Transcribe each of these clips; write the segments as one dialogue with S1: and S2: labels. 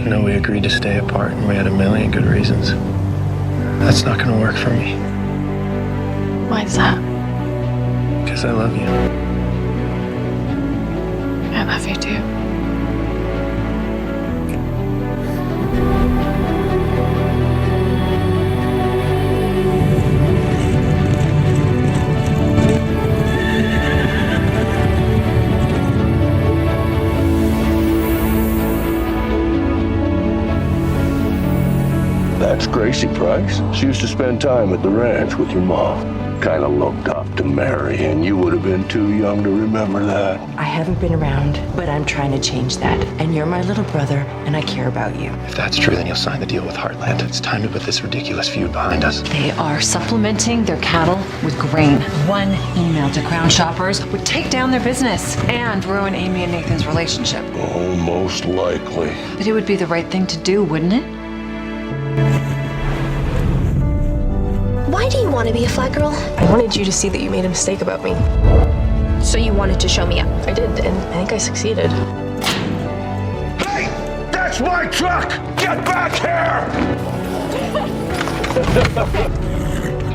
S1: I know we agreed to stay apart and we had a million good reasons. That's not gonna work for me.
S2: Why is that?
S1: Because I love you.
S2: I love you too.
S3: That's Gracie Price. She used to spend time at the ranch with your mom. Kind of looked up to Mary, and you would have been too young to remember that.
S4: I haven't been around, but I'm trying to change that. And you're my little brother, and I care about you.
S1: If that's true, then you'll sign the deal with Heartland. It's time to put this ridiculous feud behind us.
S5: They are supplementing their cattle with grain. One email to Crown shoppers would take down their business and ruin Amy and Nathan's relationship.
S3: Oh, most likely.
S5: But it would be the right thing to do, wouldn't it?
S6: Why do you want to be a flat girl?
S7: I wanted you to see that you made a mistake about me.
S6: So you wanted to show me up.
S7: I did, and I think I succeeded.
S3: Hey! That's my truck! Get back here!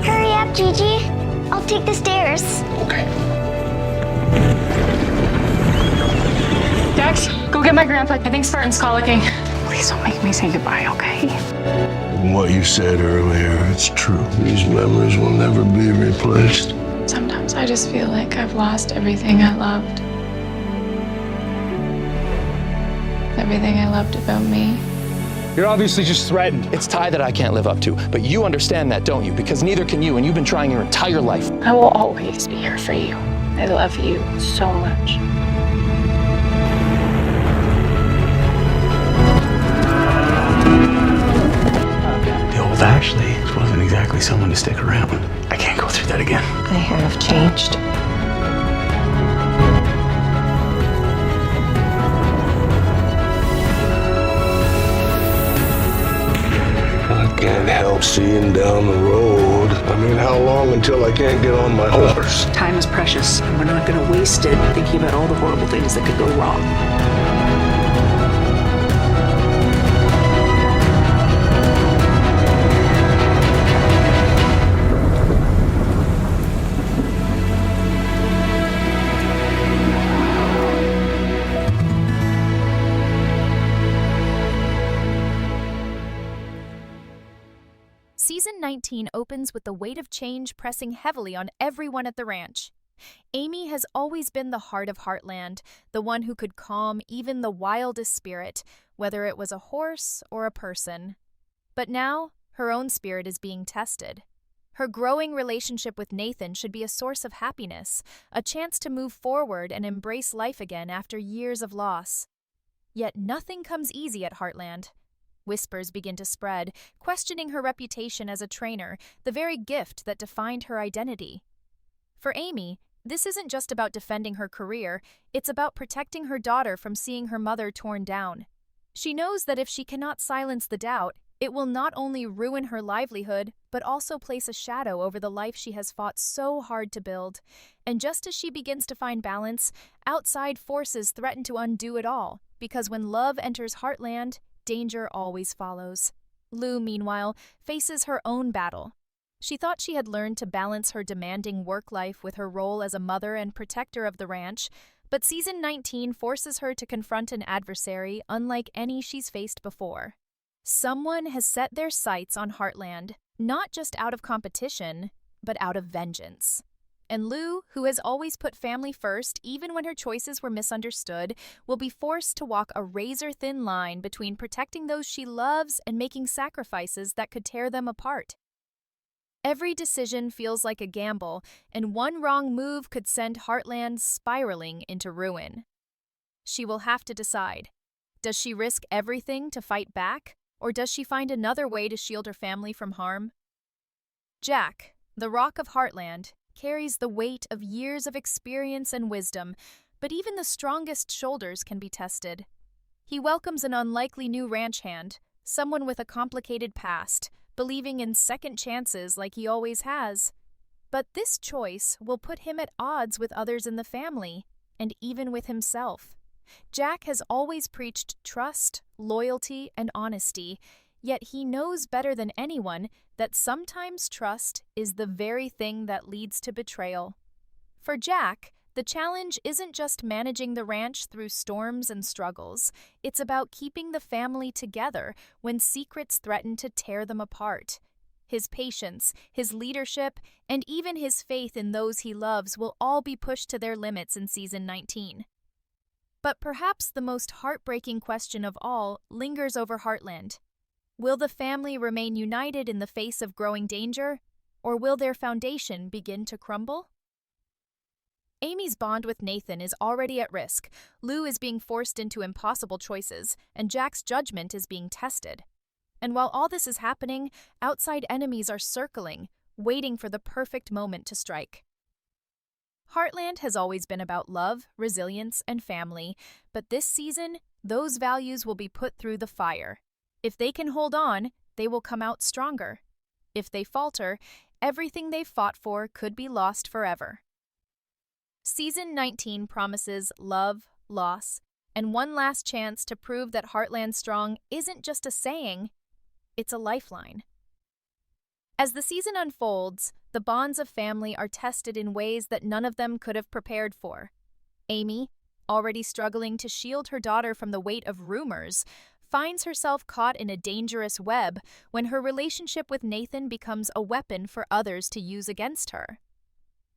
S6: Hurry up, Gigi. I'll take the stairs.
S3: Okay.
S2: Dex, go get my grandpa. I think Spartan's colicking. Please don't make me say goodbye, okay?
S3: What you said earlier, it's true. These memories will never be replaced.
S2: Sometimes I just feel like I've lost everything I loved. Everything I loved about me.
S8: You're obviously just threatened.
S9: It's Ty that I can't live up to, but you understand that, don't you? Because neither can you, and you've been trying your entire life.
S2: I will always be here for you. I love you so much.
S8: Ashley wasn't exactly someone to stick around. I can't go through that again.
S4: I have changed.
S3: I can't help seeing down the road. I mean, how long until I can't get on my horse?
S10: Time is precious, and we're not going to waste it thinking about all the horrible things that could go wrong.
S11: Season 19 opens with the weight of change pressing heavily on everyone at the ranch. Amy has always been the heart of Heartland, the one who could calm even the wildest spirit, whether it was a horse or a person. But now, her own spirit is being tested. Her growing relationship with Nathan should be a source of happiness, a chance to move forward and embrace life again after years of loss. Yet nothing comes easy at Heartland. Whispers begin to spread, questioning her reputation as a trainer, the very gift that defined her identity. For Amy, this isn't just about defending her career, it's about protecting her daughter from seeing her mother torn down. She knows that if she cannot silence the doubt, it will not only ruin her livelihood, but also place a shadow over the life she has fought so hard to build. And just as she begins to find balance, outside forces threaten to undo it all, because when love enters Heartland, danger always follows. Lou, meanwhile, faces her own battle. She thought she had learned to balance her demanding work life with her role as a mother and protector of the ranch, but Season 19 forces her to confront an adversary unlike any she's faced before. Someone has set their sights on Heartland, not just out of competition, but out of vengeance. And Lou, who has always put family first even when her choices were misunderstood, will be forced to walk a razor-thin line between protecting those she loves and making sacrifices that could tear them apart. Every decision feels like a gamble, and one wrong move could send Heartland spiraling into ruin. She will have to decide. Does she risk everything to fight back, or does she find another way to shield her family from harm? Jack, the Rock of Heartland, carries the weight of years of experience and wisdom, but even the strongest shoulders can be tested. He welcomes an unlikely new ranch hand, someone with a complicated past, believing in second chances like he always has. But this choice will put him at odds with others in the family, and even with himself. Jack has always preached trust, loyalty, and honesty, yet he knows better than anyone that sometimes trust is the very thing that leads to betrayal. For Jack, the challenge isn't just managing the ranch through storms and struggles. It's about keeping the family together when secrets threaten to tear them apart. His patience, his leadership, and even his faith in those he loves will all be pushed to their limits in Season 19. But perhaps the most heartbreaking question of all lingers over Heartland. Will the family remain united in the face of growing danger, or will their foundation begin to crumble? Amy's bond with Nathan is already at risk. Lou is being forced into impossible choices, and Jack's judgment is being tested. And while all this is happening, outside enemies are circling, waiting for the perfect moment to strike. Heartland has always been about love, resilience, and family, but this season, those values will be put through the fire. If they can hold on, they will come out stronger. If they falter, everything they've fought for could be lost forever. Season 19 promises love, loss, and one last chance to prove that Heartland Strong isn't just a saying, it's a lifeline. As the season unfolds, the bonds of family are tested in ways that none of them could have prepared for. Amy, already struggling to shield her daughter from the weight of rumors, finds herself caught in a dangerous web when her relationship with Nathan becomes a weapon for others to use against her.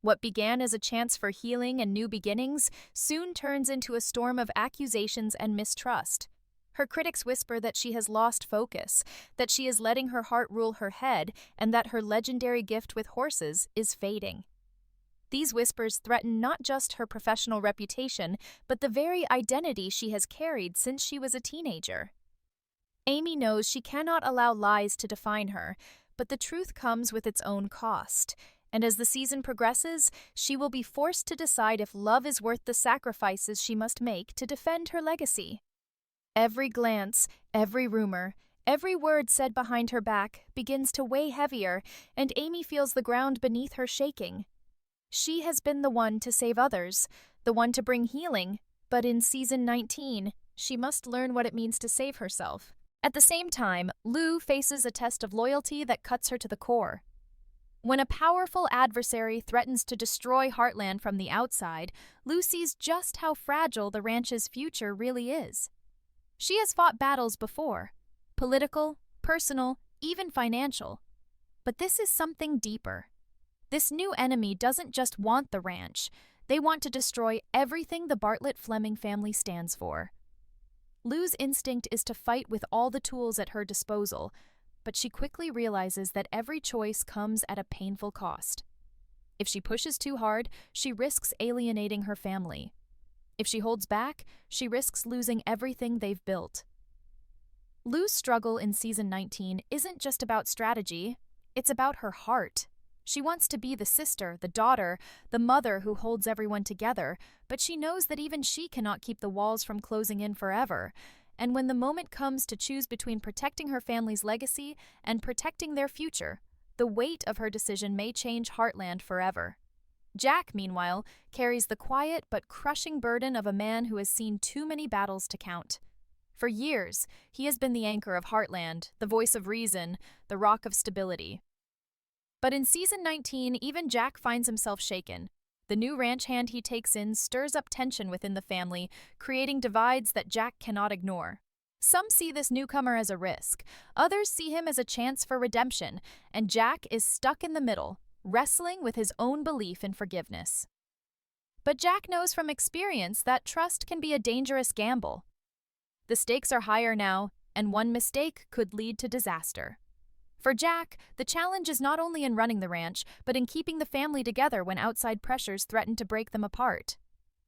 S11: What began as a chance for healing and new beginnings soon turns into a storm of accusations and mistrust. Her critics whisper that she has lost focus, that she is letting her heart rule her head, and that her legendary gift with horses is fading. These whispers threaten not just her professional reputation, but the very identity she has carried since she was a teenager. Amy knows she cannot allow lies to define her, but the truth comes with its own cost. And as the season progresses, she will be forced to decide if love is worth the sacrifices she must make to defend her legacy. Every glance, every rumor, every word said behind her back begins to weigh heavier, and Amy feels the ground beneath her shaking. She has been the one to save others, the one to bring healing, but in Season 19, she must learn what it means to save herself. At the same time, Lou faces a test of loyalty that cuts her to the core. When a powerful adversary threatens to destroy Heartland from the outside, Lou sees just how fragile the ranch's future really is. She has fought battles before, political, personal, even financial. But this is something deeper. This new enemy doesn't just want the ranch, they want to destroy everything the Bartlett-Fleming family stands for. Lou's instinct is to fight with all the tools at her disposal, but she quickly realizes that every choice comes at a painful cost. If she pushes too hard, she risks alienating her family. If she holds back, she risks losing everything they've built. Lou's struggle in Season 19 isn't just about strategy, it's about her heart. She wants to be the sister, the daughter, the mother who holds everyone together, but she knows that even she cannot keep the walls from closing in forever. And when the moment comes to choose between protecting her family's legacy and protecting their future, the weight of her decision may change Heartland forever. Jack, meanwhile, carries the quiet but crushing burden of a man who has seen too many battles to count. For years, he has been the anchor of Heartland, the voice of reason, the rock of stability. But in Season 19, even Jack finds himself shaken. The new ranch hand he takes in stirs up tension within the family, creating divides that Jack cannot ignore. Some see this newcomer as a risk, others see him as a chance for redemption, and Jack is stuck in the middle, wrestling with his own belief in forgiveness. But Jack knows from experience that trust can be a dangerous gamble. The stakes are higher now, and one mistake could lead to disaster. For Jack, the challenge is not only in running the ranch, but in keeping the family together when outside pressures threaten to break them apart.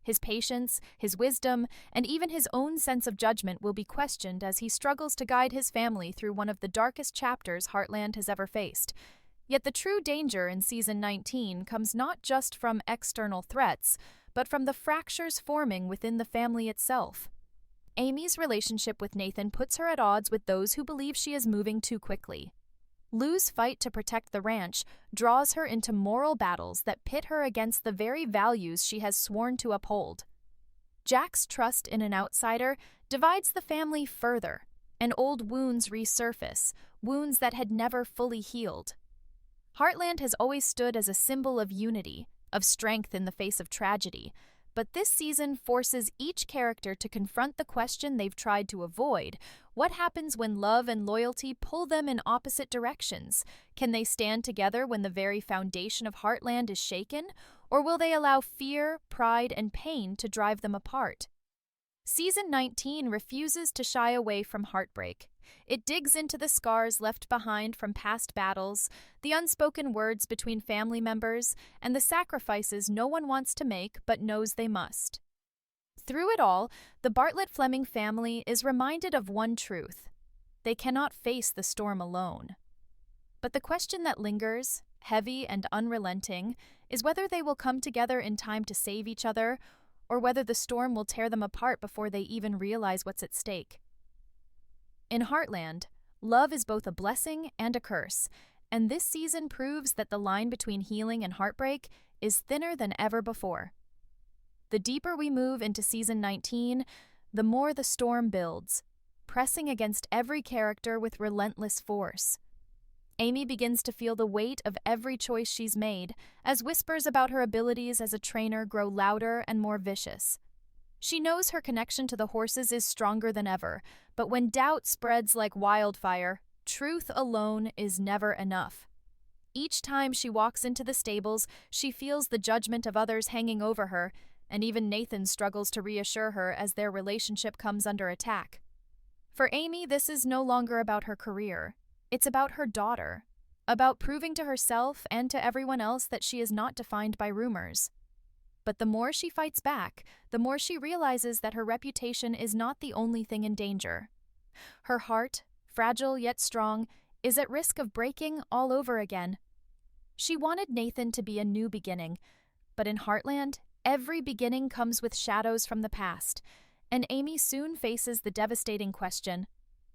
S11: His patience, his wisdom, and even his own sense of judgment will be questioned as he struggles to guide his family through one of the darkest chapters Heartland has ever faced. Yet the true danger in Season 19 comes not just from external threats, but from the fractures forming within the family itself. Amy's relationship with Nathan puts her at odds with those who believe she is moving too quickly. Lou's fight to protect the ranch draws her into moral battles that pit her against the very values she has sworn to uphold. Jack's trust in an outsider divides the family further, and old wounds resurface, wounds that had never fully healed. Heartland has always stood as a symbol of unity, of strength in the face of tragedy, but this season forces each character to confront the question they've tried to avoid. What happens when love and loyalty pull them in opposite directions? Can they stand together when the very foundation of Heartland is shaken, or will they allow fear, pride, and pain to drive them apart? Season 19 refuses to shy away from heartbreak. It digs into the scars left behind from past battles, the unspoken words between family members, and the sacrifices no one wants to make but knows they must. Through it all, the Bartlett-Fleming family is reminded of one truth: they cannot face the storm alone. But the question that lingers, heavy and unrelenting, is whether they will come together in time to save each other, or whether the storm will tear them apart before they even realize what's at stake. In Heartland, love is both a blessing and a curse, and this season proves that the line between healing and heartbreak is thinner than ever before. The deeper we move into Season 19, the more the storm builds, pressing against every character with relentless force. Amy begins to feel the weight of every choice she's made, as whispers about her abilities as a trainer grow louder and more vicious. She knows her connection to the horses is stronger than ever, but when doubt spreads like wildfire, truth alone is never enough. Each time she walks into the stables, she feels the judgment of others hanging over her, and even Nathan struggles to reassure her as their relationship comes under attack. For Amy, this is no longer about her career. It's about her daughter, about proving to herself and to everyone else that she is not defined by rumors. But the more she fights back, the more she realizes that her reputation is not the only thing in danger. Her heart, fragile yet strong, is at risk of breaking all over again. She wanted Nathan to be a new beginning, but in Heartland, every beginning comes with shadows from the past, and Amy soon faces the devastating question: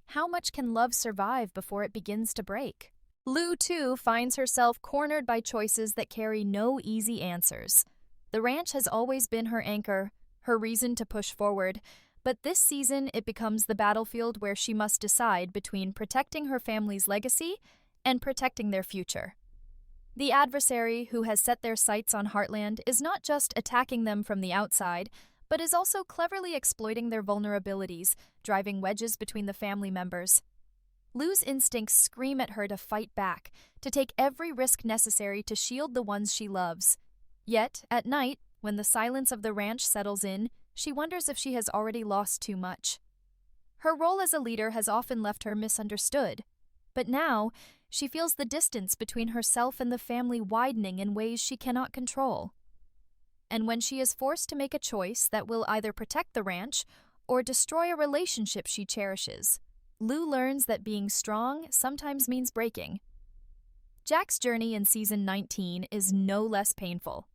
S11: how much can love survive before it begins to break? Lou, too, finds herself cornered by choices that carry no easy answers. The ranch has always been her anchor, her reason to push forward, but this season it becomes the battlefield where she must decide between protecting her family's legacy and protecting their future. The adversary who has set their sights on Heartland is not just attacking them from the outside, but is also cleverly exploiting their vulnerabilities, driving wedges between the family members. Lou's instincts scream at her to fight back, to take every risk necessary to shield the ones she loves. Yet, at night, when the silence of the ranch settles in, she wonders if she has already lost too much. Her role as a leader has often left her misunderstood, but now she feels the distance between herself and the family widening in ways she cannot control. And when she is forced to make a choice that will either protect the ranch or destroy a relationship she cherishes, Lou learns that being strong sometimes means breaking. Jack's journey in Season 19 is no less painful.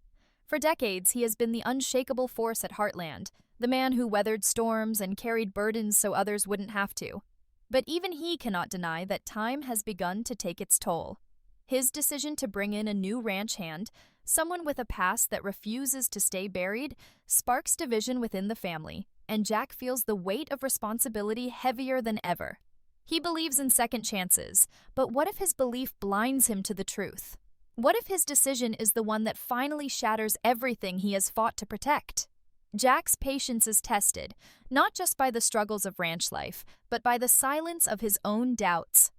S11: For decades, he has been the unshakable force at Heartland, the man who weathered storms and carried burdens so others wouldn't have to. But even he cannot deny that time has begun to take its toll. His decision to bring in a new ranch hand, someone with a past that refuses to stay buried, sparks division within the family, and Jack feels the weight of responsibility heavier than ever. He believes in second chances, but what if his belief blinds him to the truth? What if his decision is the one that finally shatters everything he has fought to protect? Jack's patience is tested, not just by the struggles of ranch life, but by the silence of his own doubts.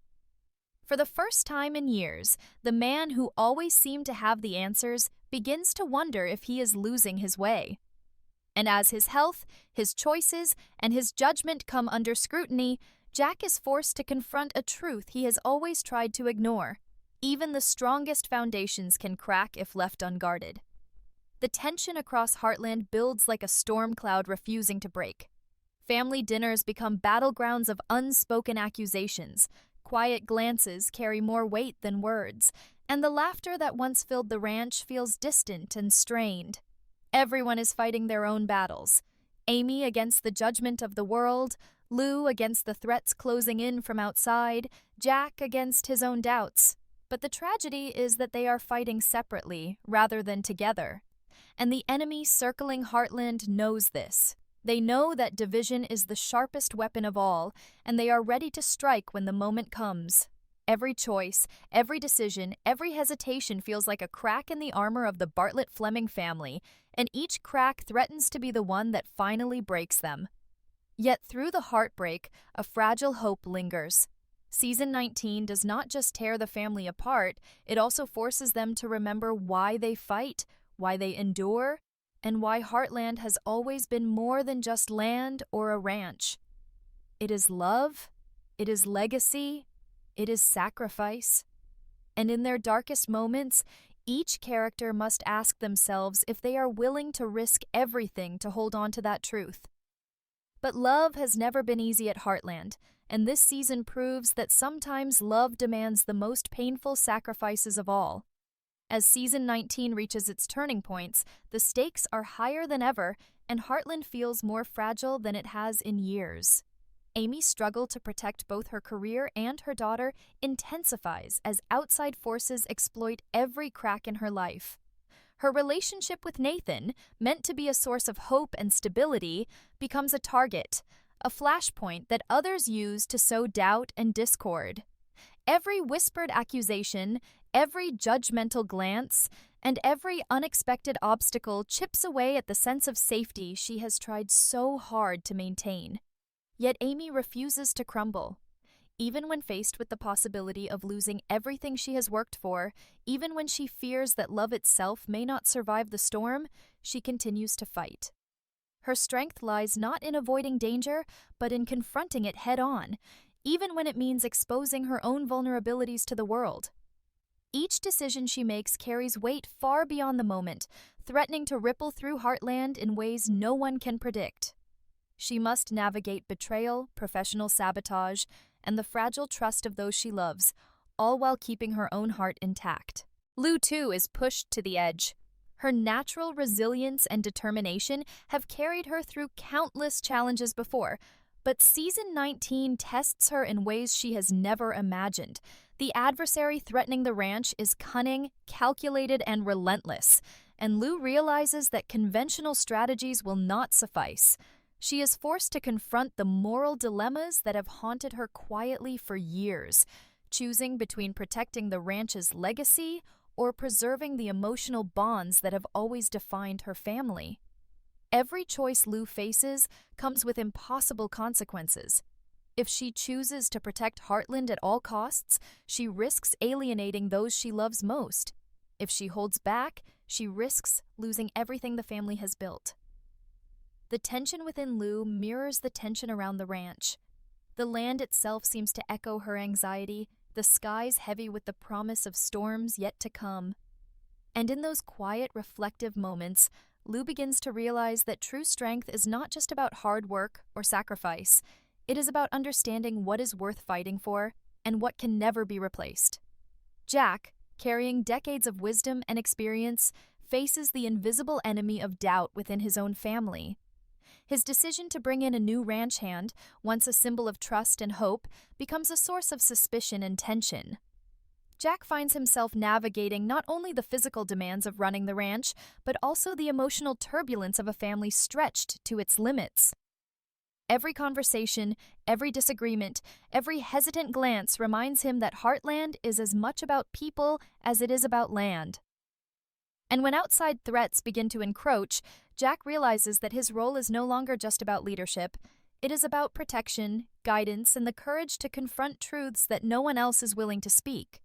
S11: For the first time in years, the man who always seemed to have the answers begins to wonder if he is losing his way. And as his health, his choices, and his judgment come under scrutiny, Jack is forced to confront a truth he has always tried to ignore. Even the strongest foundations can crack if left unguarded. The tension across Heartland builds like a storm cloud refusing to break. Family dinners become battlegrounds of unspoken accusations. Quiet glances carry more weight than words, and the laughter that once filled the ranch feels distant and strained. Everyone is fighting their own battles. Amy against the judgment of the world, Lou against the threats closing in from outside, Jack against his own doubts. But the tragedy is that they are fighting separately rather than together. And the enemy circling Heartland knows this. They know that division is the sharpest weapon of all, and they are ready to strike when the moment comes. Every choice, every decision, every hesitation feels like a crack in the armor of the Bartlett-Fleming family, and each crack threatens to be the one that finally breaks them. Yet through the heartbreak, a fragile hope lingers. Season 19 does not just tear the family apart, it also forces them to remember why they fight, why they endure, and why Heartland has always been more than just land or a ranch. It is love, it is legacy, it is sacrifice. And in their darkest moments, each character must ask themselves if they are willing to risk everything to hold on to that truth. But love has never been easy at Heartland, and this season proves that sometimes love demands the most painful sacrifices of all. As Season 19 reaches its turning points, the stakes are higher than ever, and Heartland feels more fragile than it has in years. Amy's struggle to protect both her career and her daughter intensifies as outside forces exploit every crack in her life. Her relationship with Nathan, meant to be a source of hope and stability, becomes a target, a flashpoint that others use to sow doubt and discord. Every whispered accusation, every judgmental glance, and every unexpected obstacle chips away at the sense of safety she has tried so hard to maintain. Yet Amy refuses to crumble. Even when faced with the possibility of losing everything she has worked for, even when she fears that love itself may not survive the storm, she continues to fight. Her strength lies not in avoiding danger, but in confronting it head-on, even when it means exposing her own vulnerabilities to the world. Each decision she makes carries weight far beyond the moment, threatening to ripple through Heartland in ways no one can predict. She must navigate betrayal, professional sabotage, and the fragile trust of those she loves, all while keeping her own heart intact. Lou, too, is pushed to the edge. Her natural resilience and determination have carried her through countless challenges before, but Season 19 tests her in ways she has never imagined. The adversary threatening the ranch is cunning, calculated, and relentless, and Lou realizes that conventional strategies will not suffice. She is forced to confront the moral dilemmas that have haunted her quietly for years, choosing between protecting the ranch's legacy or preserving the emotional bonds that have always defined her family. Every choice Lou faces comes with impossible consequences. If she chooses to protect Heartland at all costs, she risks alienating those she loves most. If she holds back, she risks losing everything the family has built. The tension within Lou mirrors the tension around the ranch. The land itself seems to echo her anxiety, the skies heavy with the promise of storms yet to come. And in those quiet, reflective moments, Lou begins to realize that true strength is not just about hard work or sacrifice. It is about understanding what is worth fighting for and what can never be replaced. Jack, carrying decades of wisdom and experience, faces the invisible enemy of doubt within his own family. His decision to bring in a new ranch hand, once a symbol of trust and hope, becomes a source of suspicion and tension. Jack finds himself navigating not only the physical demands of running the ranch, but also the emotional turbulence of a family stretched to its limits. Every conversation, every disagreement, every hesitant glance reminds him that Heartland is as much about people as it is about land. And when outside threats begin to encroach, Jack realizes that his role is no longer just about leadership. It is about protection, guidance, and the courage to confront truths that no one else is willing to speak.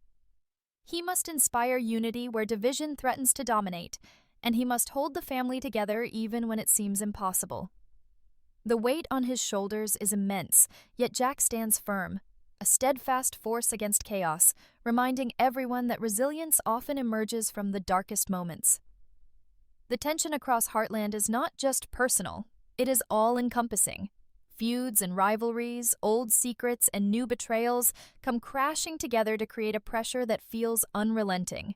S11: He must inspire unity where division threatens to dominate, and he must hold the family together even when it seems impossible. The weight on his shoulders is immense, yet Jack stands firm, a steadfast force against chaos, reminding everyone that resilience often emerges from the darkest moments. The tension across Heartland is not just personal, it is all-encompassing. Feuds and rivalries, old secrets, and new betrayals come crashing together to create a pressure that feels unrelenting.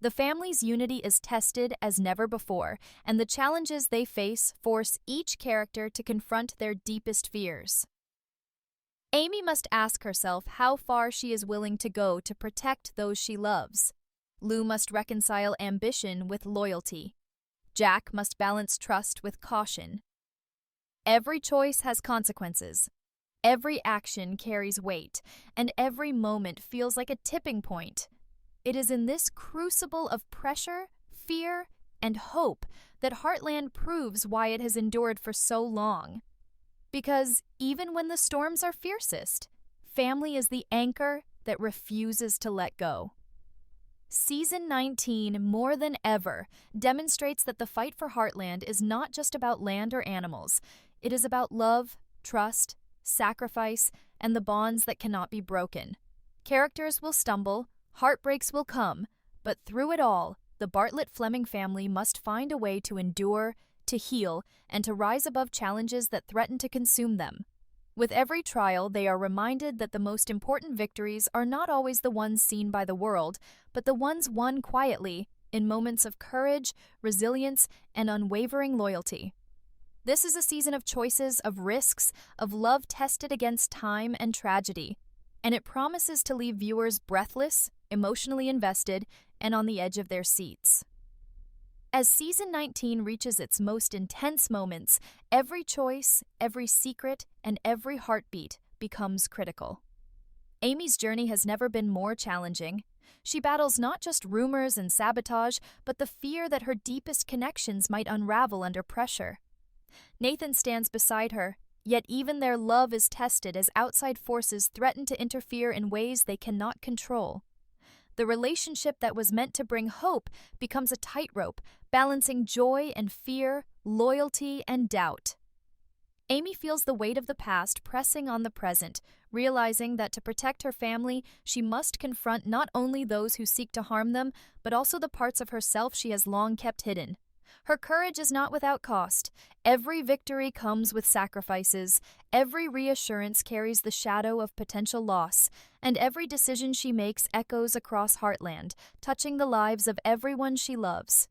S11: The family's unity is tested as never before, and the challenges they face force each character to confront their deepest fears. Amy must ask herself how far she is willing to go to protect those she loves. Lou must reconcile ambition with loyalty. Jack must balance trust with caution. Every choice has consequences. Every action carries weight, and every moment feels like a tipping point. It is in this crucible of pressure, fear, and hope that Heartland proves why it has endured for so long. Because even when the storms are fiercest, family is the anchor that refuses to let go. Season 19, more than ever, demonstrates that the fight for Heartland is not just about land or animals. It is about love, trust, sacrifice, and the bonds that cannot be broken. Characters will stumble, heartbreaks will come, but through it all, the Bartlett-Fleming family must find a way to endure, to heal, and to rise above challenges that threaten to consume them. With every trial, they are reminded that the most important victories are not always the ones seen by the world, but the ones won quietly, in moments of courage, resilience, and unwavering loyalty. This is a season of choices, of risks, of love tested against time and tragedy, and it promises to leave viewers breathless, emotionally invested, and on the edge of their seats. As Season 19 reaches its most intense moments, every choice, every secret, and every heartbeat becomes critical. Amy's journey has never been more challenging. She battles not just rumors and sabotage, but the fear that her deepest connections might unravel under pressure. Nathan stands beside her, yet even their love is tested as outside forces threaten to interfere in ways they cannot control. The relationship that was meant to bring hope becomes a tightrope, balancing joy and fear, loyalty and doubt. Amy feels the weight of the past pressing on the present, realizing that to protect her family, she must confront not only those who seek to harm them, but also the parts of herself she has long kept hidden. Her courage is not without cost. Every victory comes with sacrifices. Every reassurance carries the shadow of potential loss. And every decision she makes echoes across Heartland, touching the lives of everyone she loves.